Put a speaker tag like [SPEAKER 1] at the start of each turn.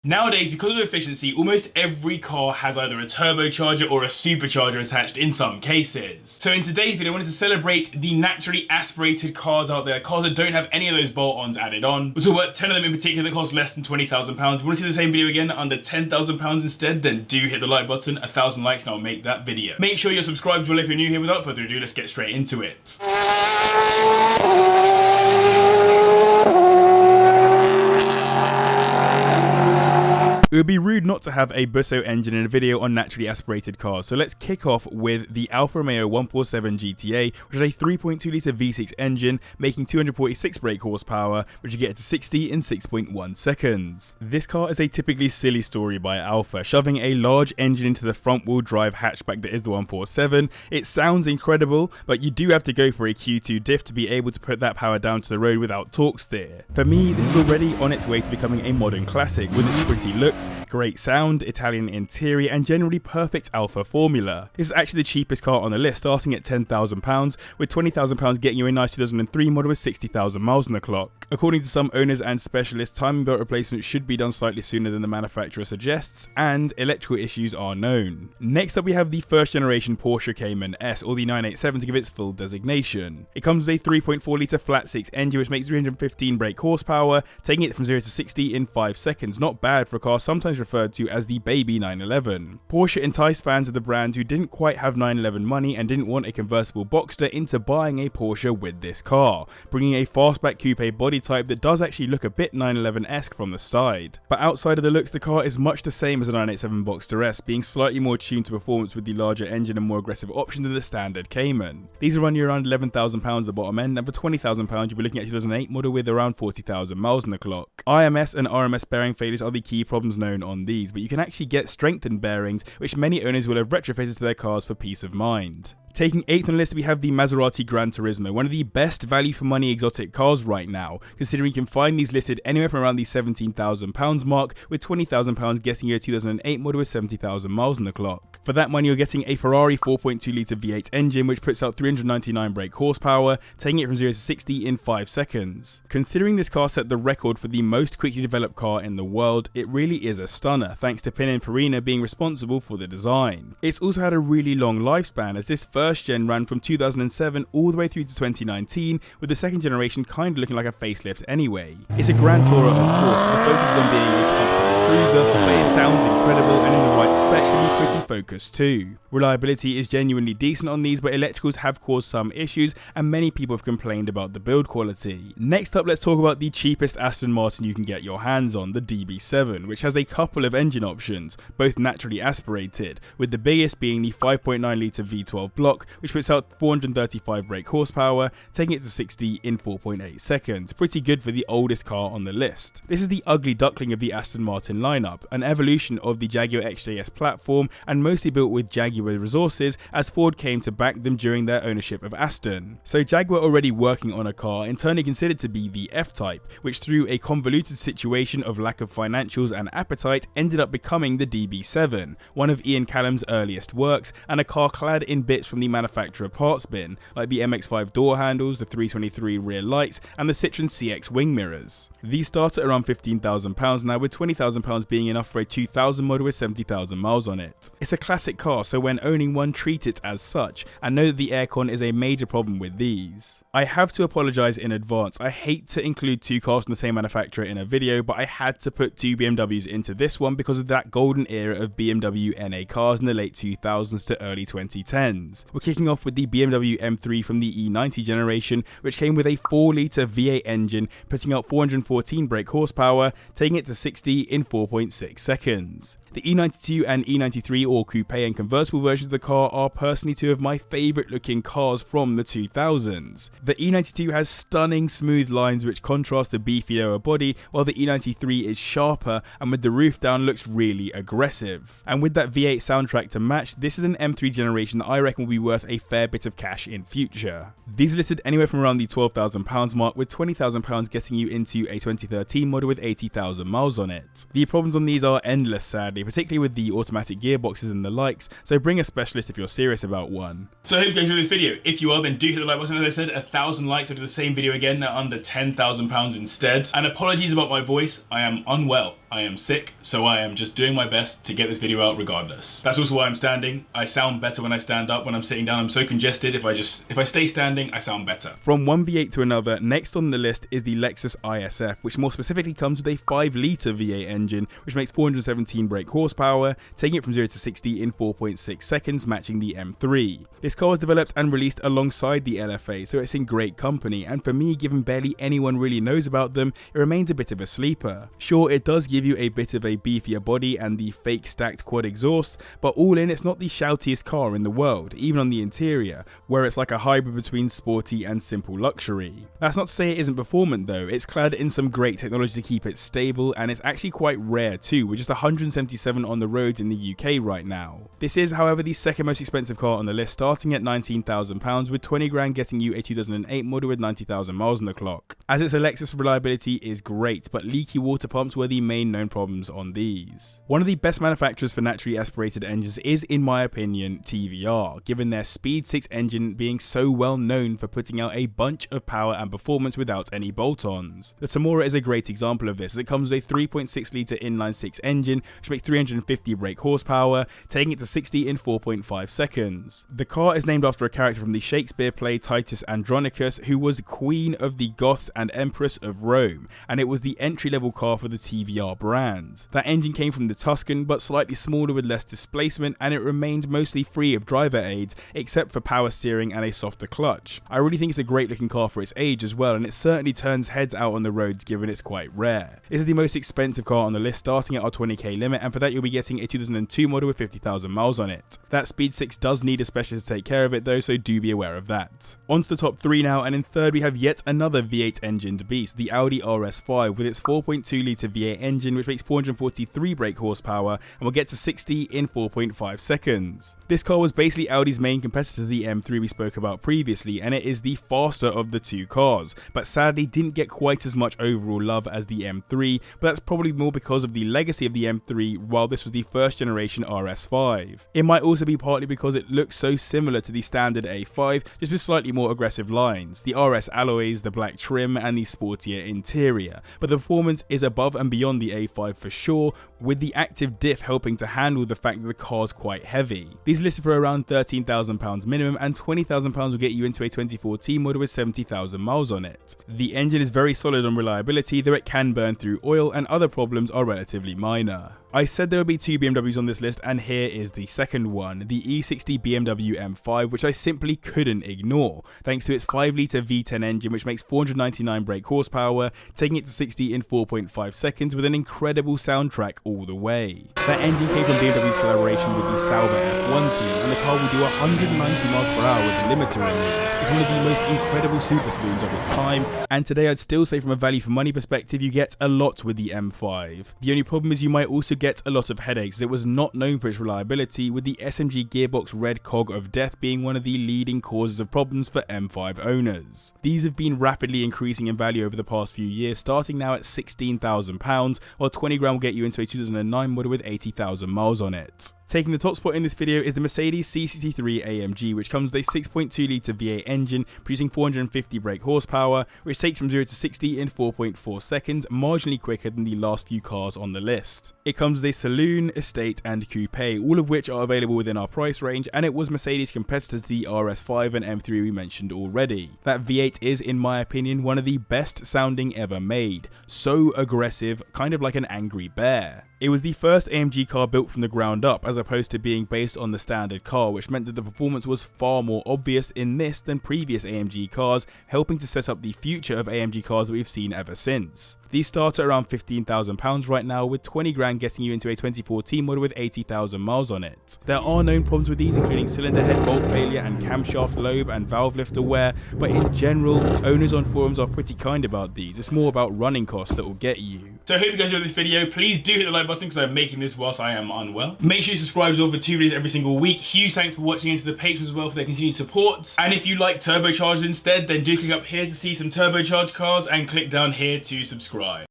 [SPEAKER 1] Nowadays, because of efficiency, almost every car has either a turbocharger or a supercharger attached in some cases. So in today's video, I wanted to celebrate the naturally aspirated cars out there, cars that don't have any of those bolt-ons added on. We'll talk about 10 of them in particular that cost less than £20,000. If you want to see the same video again under £10,000 instead, then do hit the like button, 1,000 likes and I'll make that video. Make sure you're subscribed below if you're new here. Without further ado, let's get straight into it. It would be rude not to have a Busso engine in a video on naturally aspirated cars, so let's kick off with the Alfa Romeo 147 GTA, which is a 3.2 litre V6 engine making 246 brake horsepower, which you get to 60 in 6.1 seconds. This car is a typically silly story by Alfa, shoving a large engine into the front wheel drive hatchback that is the 147. It sounds incredible, but you do have to go for a Q2 diff to be able to put that power down to the road without torque steer. For me, this is already on its way to becoming a modern classic with its pretty looks, great sound, Italian interior and generally perfect Alfa formula. This is actually the cheapest car on the list, starting at £10,000, with £20,000 getting you a nice 2003 model with 60,000 miles on the clock. According to some owners and specialists, timing belt replacement should be done slightly sooner than the manufacturer suggests, and electrical issues are known. Next up we have the first generation Porsche Cayman S, or the 987 to give its full designation. It comes with a 3.4 litre flat 6 engine which makes 315 brake horsepower, taking it from 0 to 60 in 5 seconds. Not bad for a car sometimes referred to as the baby 911. Porsche enticed fans of the brand who didn't quite have 911 money and didn't want a convertible Boxster into buying a Porsche with this car, bringing a fastback coupe body type that does actually look a bit 911-esque from the side. But outside of the looks, the car is much the same as a 987 Boxster S, being slightly more tuned to performance with the larger engine and more aggressive option than the standard Cayman. These will run you around £11,000 at the bottom end, and for £20,000 you'll be looking at a 2008 model with around 40,000 miles on the clock. IMS and RMS bearing failures are the key problems known on these, but you can actually get strengthened bearings, which many owners will have retrofitted to their cars for peace of mind. Taking 8th on the list we have the Maserati Granturismo, one of the best value for money exotic cars right now, considering you can find these listed anywhere from around the £17,000 mark, with £20,000 getting you a 2008 model with 70,000 miles on the clock. For that money you're getting a Ferrari 4.2 litre V8 engine which puts out 399 brake horsepower, taking it from 0 to 60 in 5 seconds. Considering this car set the record for the most quickly developed car in the world, it really is a stunner, thanks to Pininfarina being responsible for the design. It's also had a really long lifespan, as this first gen ran from 2007 all the way through to 2019, with the second generation kind of looking like a facelift anyway. It's a Grand Tourer of course, so the focus is on being a comfortable cruiser, but it sounds incredible and in the right spec can be pretty focused too. Reliability is genuinely decent on these, but electricals have caused some issues and many people have complained about the build quality. Next up, let's talk about the cheapest Aston Martin you can get your hands on, the DB7, which has a couple of engine options, both naturally aspirated, with the biggest being the 5.9 litre V12 block, which puts out 435 brake horsepower, taking it to 60 in 4.8 seconds. Pretty good for the oldest car on the list. This is the ugly duckling of the Aston Martin lineup, an evolution of the Jaguar XJS platform and mostly built with Jaguar resources as Ford came to back them during their ownership of Aston. So Jaguar already working on a car internally considered to be the F-Type, which through a convoluted situation of lack of financials and appetite ended up becoming the DB7, one of Ian Callum's earliest works, and a car clad in bits from the manufacturer parts bin, like the MX-5 door handles, the 323 rear lights and the Citroen CX wing mirrors. These start at around £15,000 now, with £20,000 being enough for a 2000 model with 70,000 miles on it. It's a classic car, so when owning one, treat it as such, and know that the aircon is a major problem with these. I have to apologise in advance. I hate to include two cars from the same manufacturer in a video, but I had to put two BMWs into this one because of that golden era of BMW NA cars in the late 2000s to early 2010s. We're kicking off with the BMW M3 from the E90 generation, which came with a 4 litre V8 engine, putting out 414 brake horsepower, taking it to 60 in 4.6 seconds. The E92 and E93 all coupe and convertible versions of the car are personally two of my favourite looking cars from the 2000s. The E92 has stunning smooth lines which contrast the beefy lower body, while the E93 is sharper and with the roof down looks really aggressive. And with that V8 soundtrack to match, this is an M3 generation that I reckon will be worth a fair bit of cash in future. These are listed anywhere from around the £12,000 mark, with £20,000 getting you into a 2013 model with 80,000 miles on it. The problems on these are endless sadly, particularly with the automatic gearboxes and the likes, so bring a specialist if you're serious about one. So I hope you guys enjoyed this video. If you are, then do hit the like button. As I said, 1,000 likes, so do the same video again at under £10,000 instead. And apologies about my voice, I am unwell. I am sick, so I am just doing my best to get this video out regardless. That's also why I'm standing. I sound better when I stand up. When I'm sitting down, I'm so congested. If I stay standing, I sound better. From one V8 to another, next on the list is the Lexus IS F, which more specifically comes with a 5-litre V8 engine, which makes 417 brake horsepower, taking it from 0 to 60 in 4.6 seconds, matching the M3. This car was developed and released alongside the LFA, so it's in great company, and for me, given barely anyone really knows about them, it remains a bit of a sleeper. Sure, it does give you a bit of a beefier body and the fake stacked quad exhaust, but all in, it's not the shoutiest car in the world, even on the interior, where it's like a hybrid between sporty and simple luxury. That's not to say it isn't performant though. It's clad in some great technology to keep it stable, and it's actually quite rare too, with just 177 on the road in the UK right now. This is, however, the second most expensive car on the list, starting at £19,000, with 20 grand getting you a 2008 model with 90,000 miles on the clock. As its Lexus reliability is great, but leaky water pumps were the main known problems on these. One of the best manufacturers for naturally aspirated engines is, in my opinion, TVR, given their Speed 6 engine being so well known for putting out a bunch of power and performance without any bolt-ons. The Tamora is a great example of this, as it comes with a 3.6 litre inline-6 engine, which makes 350 brake horsepower, taking it to 60 in 4.5 seconds. The car is named after a character from the Shakespeare play Titus Andronicus, who was Queen of the Goths and Empress of Rome, and it was the entry-level car for the TVR brand. That engine came from the Tuscan, but slightly smaller with less displacement, and it remained mostly free of driver aids, except for power steering and a softer clutch. I really think it's a great looking car for its age as well, and it certainly turns heads out on the roads given it's quite rare. This is the most expensive car on the list, starting at our 20k limit, and for that you'll be getting a 2002 model with 50,000 miles on it. That Speed 6 does need a specialist to take care of it though, so do be aware of that. On to the top 3 now, and in third we have yet another V8 engined beast, the Audi RS5, with its 4.2 litre V8 engine, which makes 443 brake horsepower and will get to 60 in 4.5 seconds. This car was basically Audi's main competitor to the M3 we spoke about previously, and it is the faster of the two cars, but sadly didn't get quite as much overall love as the M3, but that's probably more because of the legacy of the M3 while this was the first generation RS5. It might also be partly because it looks so similar to the standard A5, just with slightly more aggressive lines, the RS alloys, the black trim and the sportier interior, but the performance is above and beyond the A5 for sure, with the active diff helping to handle the fact that the car's quite heavy. These are listed for around £13,000 minimum, and £20,000 will get you into a 2014 model with 70,000 miles on it. The engine is very solid on reliability, though it can burn through oil and other problems are relatively minor. I said there would be 2 BMWs on this list, and here is the second one, the E60 BMW M5, which I simply couldn't ignore, thanks to its 5-litre V10 engine, which makes 499 brake horsepower, taking it to 60 in 4.5 seconds with an incredible soundtrack all the way. That engine came from BMW's collaboration with the Sauber F1 team, and the car will do 190 miles per hour with the limiter removed. It's one of the most incredible super saloons of its time, and today I'd still say from a value for money perspective you get a lot with the M5. The only problem is you might also get a lot of headaches, as it was not known for its reliability, with the SMG gearbox red cog of death being one of the leading causes of problems for M5 owners. These have been rapidly increasing in value over the past few years, starting now at £16,000, while 20 grand will get you into a 2009 model with 80,000 miles on it. Taking the top spot in this video is the Mercedes C63 AMG, which comes with a 6.2 litre V8 engine, producing 450 brake horsepower, which takes from 0 to 60 in 4.4 seconds, marginally quicker than the last few cars on the list. It comes with a saloon, estate and coupe, all of which are available within our price range, and it was Mercedes' competitor to the RS5 and M3 we mentioned already. That V8 is, in my opinion, one of the best sounding ever made. So aggressive, kind of like an angry bear. It was the first AMG car built from the ground up, as opposed to being based on the standard car, which meant that the performance was far more obvious in this than previous AMG cars, helping to set up the future of AMG cars that we've seen ever since. These start at around £15,000 right now, with 20 grand getting you into a 2014 model with 80,000 miles on it. There are known problems with these, including cylinder head bolt failure and camshaft lobe and valve lifter wear, but in general, owners on forums are pretty kind about these. It's more about running costs that will get you. So I hope you guys enjoyed this video. Please do hit the like button because I'm making this whilst I am unwell. Make sure you subscribe as well for 2 videos every single week. Huge thanks for watching, and to the patrons as well for their continued support. And if you like turbocharged instead, then do click up here to see some turbocharged cars and click down here to subscribe.